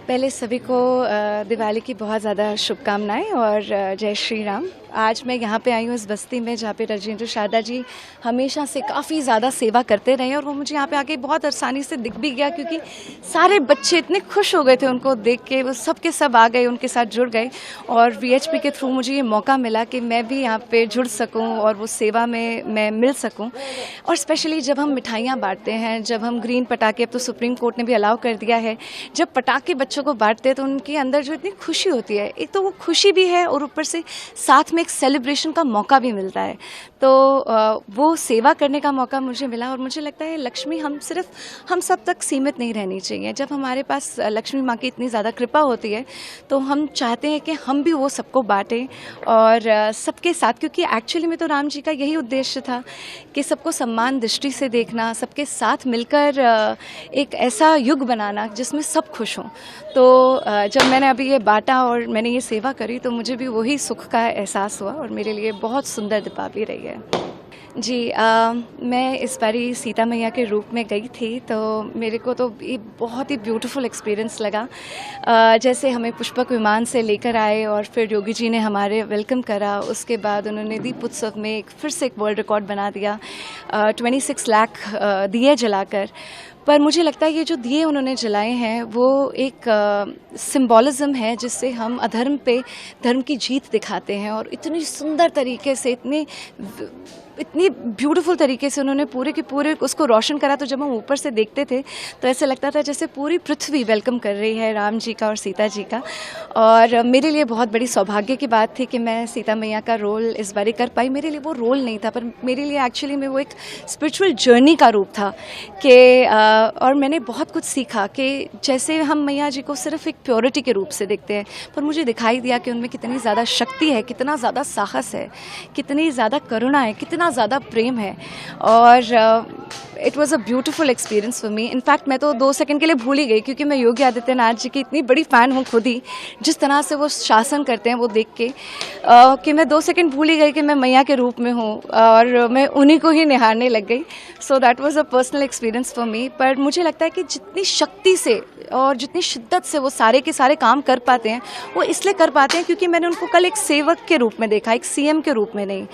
पहले सभी को दिवाली की बहुत ज़्यादा शुभकामनाएं और जय श्री राम। आज मैं यहाँ पे आई हूँ इस बस्ती में जहाँ पे राजेंद्र शारदा जी हमेशा से काफ़ी ज़्यादा सेवा करते रहे और वो मुझे यहाँ पे आके बहुत आसानी से दिख भी गया, क्योंकि सारे बच्चे इतने खुश हो गए थे उनको देख के, वो सब के सब आ गए, उनके साथ जुड़ गए और VHP के थ्रू मुझे ये मौका मिला कि मैं भी यहाँ पे जुड़ सकूँ और वो सेवा में मैं मिल सकूँ। और स्पेशली जब हम मिठाइयाँ बांटते हैं, जब हम ग्रीन पटाखे, अब तो सुप्रीम कोर्ट ने भी अलाउ कर दिया है, जब पटाखे बच्चों को बांटते हैं तो उनके अंदर जो इतनी खुशी होती है, एक तो वो खुशी भी है और ऊपर से साथ में एक सेलिब्रेशन का मौका भी मिलता है। तो वो सेवा करने का मौका मुझे मिला और मुझे लगता है लक्ष्मी हम सब तक सीमित नहीं रहनी चाहिए। जब हमारे पास लक्ष्मी माँ की इतनी ज़्यादा कृपा होती है तो हम चाहते हैं कि हम भी वो सबको बांटें और सबके साथ, क्योंकि एक्चुअली में तो राम जी का यही उद्देश्य था कि सबको सम्मान दृष्टि से देखना, सबके साथ मिलकर एक ऐसा युग बनाना जिसमें सब खुश हों। तो जब मैंने अभी ये बांटा और मैंने ये सेवा करी तो मुझे भी वही सुख का एहसास हुआ और मेरे लिए बहुत सुंदर दीपावली रही है। जी, मैं इस बारी सीता मैया के रूप में गई थी तो मेरे को तो ये बहुत ही ब्यूटीफुल एक्सपीरियंस लगा। जैसे हमें पुष्पक विमान से लेकर आए और फिर योगी जी ने हमारे वेलकम करा, उसके बाद उन्होंने दीप उत्सव में फिर से एक वर्ल्ड रिकॉर्ड बना दिया 26 लाख दिए जलाकर। पर मुझे लगता है ये जो दिए उन्होंने जलाए हैं वो एक सिंबॉलिज्म है जिससे हम अधर्म पे धर्म की जीत दिखाते हैं। और इतनी सुंदर तरीके से, इतनी ब्यूटीफुल तरीके से उन्होंने पूरे के पूरे उसको रोशन करा। तो जब हम ऊपर से देखते थे तो ऐसे लगता था जैसे पूरी पृथ्वी वेलकम कर रही है राम जी का और सीता जी का। और मेरे लिए बहुत बड़ी सौभाग्य की बात थी कि मैं सीता मैया का रोल इस बारी कर पाई। मेरे लिए वो रोल नहीं था, पर मेरे लिए एक्चुअली में वो एक स्पिरिचुअल जर्नी का रूप था कि और मैंने बहुत कुछ सीखा कि जैसे हम मैया जी को सिर्फ एक प्योरिटी के रूप से देखते हैं, पर मुझे दिखाई दिया कि उनमें कितनी ज़्यादा शक्ति है, कितना ज़्यादा साहस है, कितनी ज़्यादा करुणा है, कितना ज़्यादा प्रेम है। और it was a beautiful experience for me. In fact मैं तो 2 सेकंड के लिए भूल ही गई, क्योंकि मैं योगी आदित्यनाथ जी की इतनी बड़ी फ़ैन हूँ खुद ही। जिस तरह से वो शासन करते हैं वो देख के कि मैं 2 सेकंड भूल ही गई कि मैं मैया के रूप में हूँ और मैं उन्हीं को ही निहारने लग गई। So that was a personal experience for me. पर मुझे लगता है कि जितनी शक्ति से और जितनी शिद्दत से वो सारे के सारे काम कर पाते हैं वो इसलिए कर पाते हैं क्योंकि मैंने उनको कल एक सेवक के रूप में देखा, एक CM के रूप में नहीं।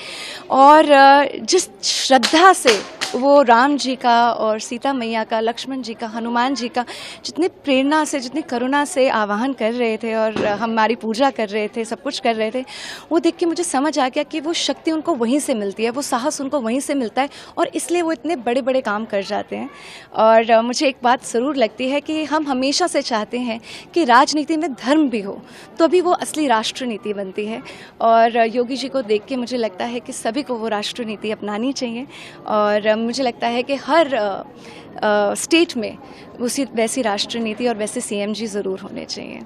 और जिस श्रद्धा से वो राम जी का और सीता मैया का, लक्ष्मण जी का, हनुमान जी का जितनी प्रेरणा से, जितनी करुणा से आवाहन कर रहे थे और हमारी पूजा कर रहे थे, सब कुछ कर रहे थे, वो देख के मुझे समझ आ गया कि वो शक्ति उनको वहीं से मिलती है, वो साहस उनको वहीं से मिलता है और इसलिए वो इतने बड़े बड़े काम कर जाते हैं। और मुझे एक बात ज़रूर लगती है कि हम हमेशा से चाहते हैं कि राजनीति में धर्म भी हो तो अभी वो असली राष्ट्र नीति बनती है। और योगी जी को देख के मुझे लगता है कि सभी को वो राष्ट्र नीति अपनानी चाहिए और मुझे लगता है कि हर स्टेट में वैसी राष्ट्र नीति और वैसे CM जी ज़रूर होने चाहिए।